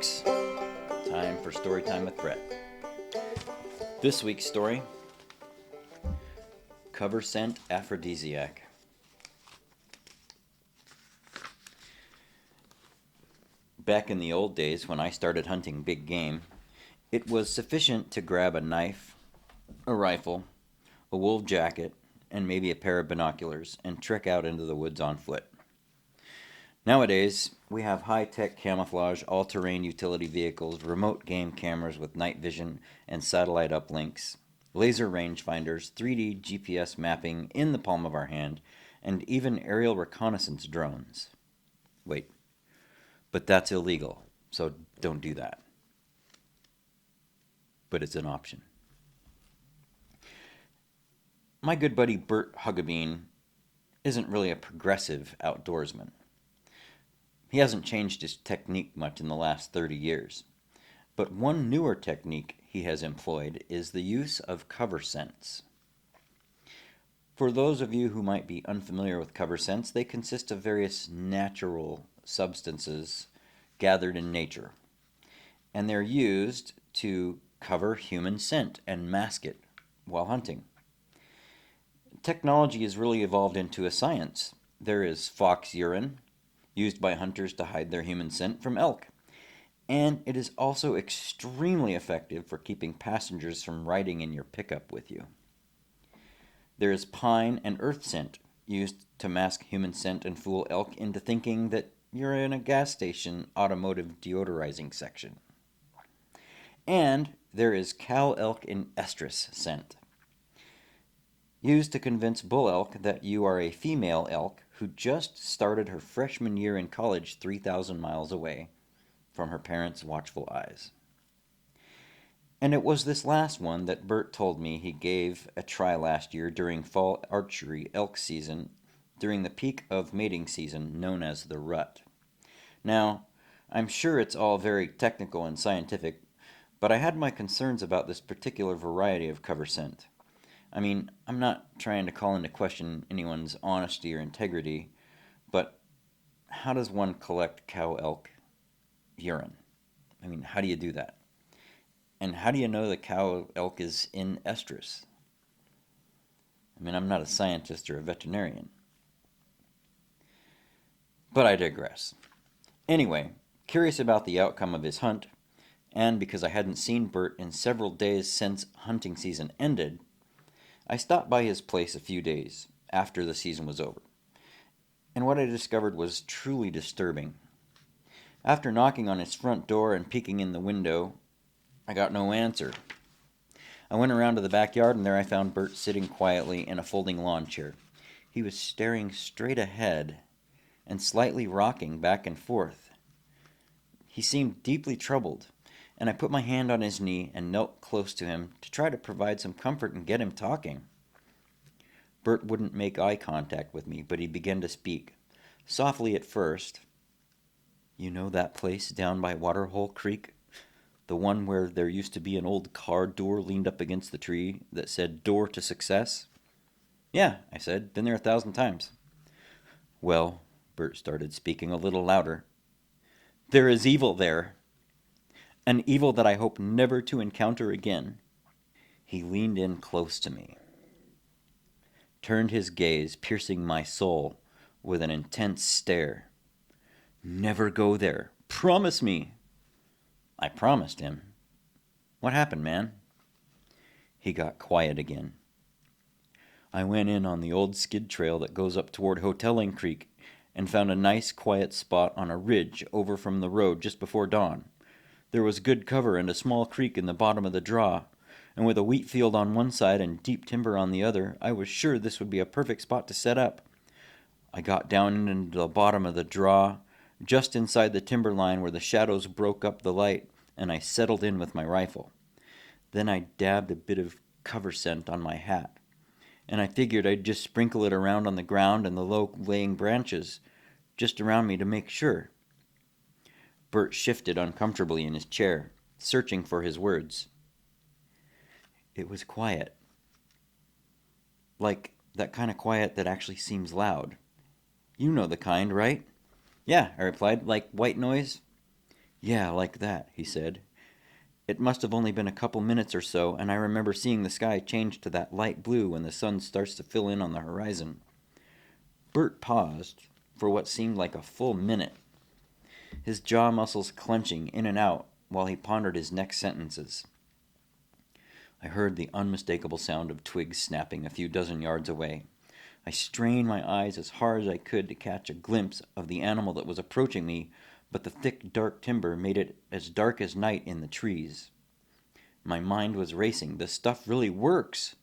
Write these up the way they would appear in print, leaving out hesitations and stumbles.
folks. Time for story time with Brett. This week's story, Cover Scent Aphrodisiac. Back in the old days when I started hunting big game, it was sufficient to grab a knife, a rifle, a wool jacket, and maybe a pair of binoculars and trek out into the woods on foot. Nowadays, we have high-tech camouflage, all-terrain utility vehicles, remote game cameras with night vision and satellite uplinks, laser rangefinders, 3D GPS mapping in the palm of our hand, and even aerial reconnaissance drones. Wait, but that's illegal, so don't do that. But it's an option. My good buddy Bert Hugabeen isn't really a progressive outdoorsman. He hasn't changed his technique much in the last 30 years. But one newer technique he has employed is the use of cover scents. For those of you who might be unfamiliar with cover scents, they consist of various natural substances gathered in nature. And they're used to cover human scent and mask it while hunting. Technology has really evolved into a science. There is fox urine, used by hunters to hide their human scent from elk. And it is also extremely effective for keeping passengers from riding in your pickup with you. There is pine and earth scent, used to mask human scent and fool elk into thinking that you're in a gas station automotive deodorizing section. And there is cow elk in estrus scent, used to convince bull elk that you are a female elk who just started her freshman year in college 3,000 miles away from her parents' watchful eyes. And it was this last one that Bert told me he gave a try last year during fall archery elk season during the peak of mating season known as the rut. Now, I'm sure it's all very technical and scientific, but I had my concerns about this particular variety of cover scent. I mean, I'm not trying to call into question anyone's honesty or integrity, but how does one collect cow elk urine? I mean, how do you do that? And how do you know the cow elk is in estrus? I mean, I'm not a scientist or a veterinarian. But I digress. Anyway, curious about the outcome of his hunt, and because I hadn't seen Bert in several days since hunting season ended, I stopped by his place a few days after the season was over, and what I discovered was truly disturbing. After knocking on his front door and peeking in the window, I got no answer. I went around to the backyard, and there I found Bert sitting quietly in a folding lawn chair. He was staring straight ahead and slightly rocking back and forth. He seemed deeply troubled, and I put my hand on his knee and knelt close to him to try to provide some comfort and get him talking. Bert wouldn't make eye contact with me, but he began to speak, softly at first. You know that place down by Waterhole Creek? The one where there used to be an old car door leaned up against the tree that said "Door to Success"? Yeah, I said, been there 1,000 times. Well, Bert started speaking a little louder. There is evil there. An evil that I hope never to encounter again. He leaned in close to me, turned his gaze, piercing my soul with an intense stare. Never go there. Promise me. I promised him. What happened, man? He got quiet again. I went in on the old skid trail that goes up toward Hoteling Creek and found a nice quiet spot on a ridge over from the road just before dawn. There was good cover and a small creek in the bottom of the draw, and with a wheat field on one side and deep timber on the other, I was sure this would be a perfect spot to set up. I got down into the bottom of the draw, just inside the timber line where the shadows broke up the light, and I settled in with my rifle. Then I dabbed a bit of cover scent on my hat, and I figured I'd just sprinkle it around on the ground and the low-laying branches just around me to make sure. Bert shifted uncomfortably in his chair, searching for his words. It was quiet. Like that kind of quiet that actually seems loud. You know the kind, right? Yeah, I replied, like white noise. "Yeah, like that," he said. "It must have only been a couple minutes or so, and I remember seeing the sky change to that light blue when the sun starts to fill in on the horizon." Bert paused for what seemed like a full minute, his jaw muscles clenching in and out while he pondered his next sentences. I heard the unmistakable sound of twigs snapping a few dozen yards away. I strained my eyes as hard as I could to catch a glimpse of the animal that was approaching me, but the thick, dark timber made it as dark as night in the trees. My mind was racing. "This stuff really works!"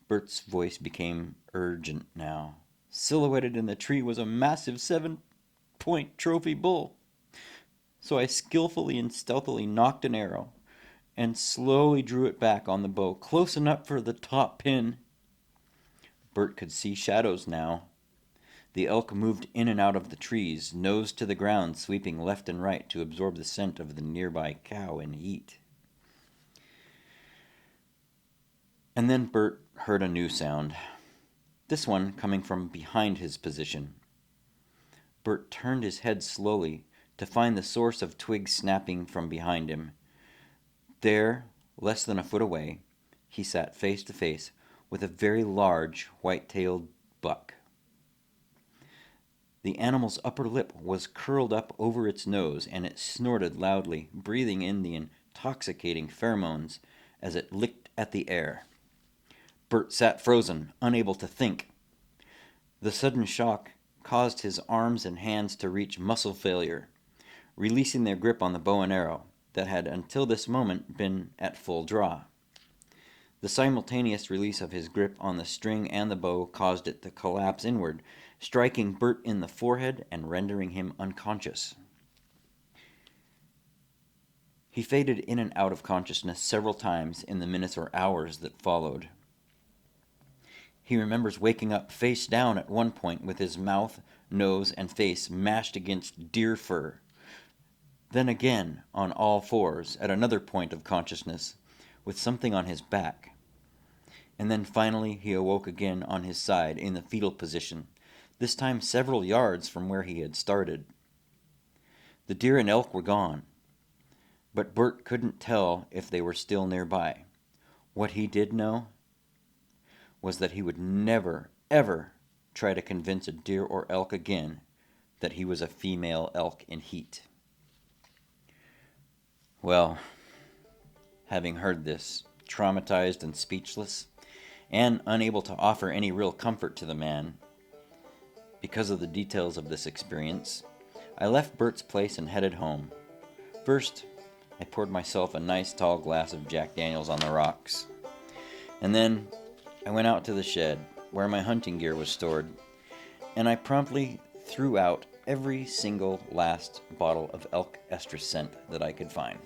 Bert's voice became urgent now. Silhouetted in the tree was a massive 7-point trophy bull. So I skillfully and stealthily nocked an arrow and slowly drew it back on the bow, close enough for the top pin. Bert could see shadows now. The elk moved in and out of the trees, nose to the ground, sweeping left and right to absorb the scent of the nearby cow and eat. And then Bert heard a new sound, this one coming from behind his position. Bert turned his head slowly to find the source of twigs snapping from behind him. There, less than a foot away, he sat face to face with a very large white-tailed buck. The animal's upper lip was curled up over its nose, and it snorted loudly, breathing in the intoxicating pheromones as it licked at the air. Bert sat frozen, unable to think. The sudden shock caused his arms and hands to reach muscle failure, releasing their grip on the bow and arrow that had until this moment been at full draw. The simultaneous release of his grip on the string and the bow caused it to collapse inward, striking Bert in the forehead and rendering him unconscious. He faded in and out of consciousness several times in the minutes or hours that followed. He remembers waking up face down at one point with his mouth, nose, and face mashed against deer fur. Then again on all fours at another point of consciousness with something on his back. And then finally he awoke again on his side in the fetal position, this time several yards from where he had started. The deer and elk were gone, but Bert couldn't tell if they were still nearby. What he did know was that he would never, ever try to convince a deer or elk again that he was a female elk in heat. Well, having heard this, traumatized and speechless, and unable to offer any real comfort to the man, because of the details of this experience, I left Bert's place and headed home. First, I poured myself a nice tall glass of Jack Daniels on the rocks, and then I went out to the shed where my hunting gear was stored, and I promptly threw out every single last bottle of elk estrus scent that I could find.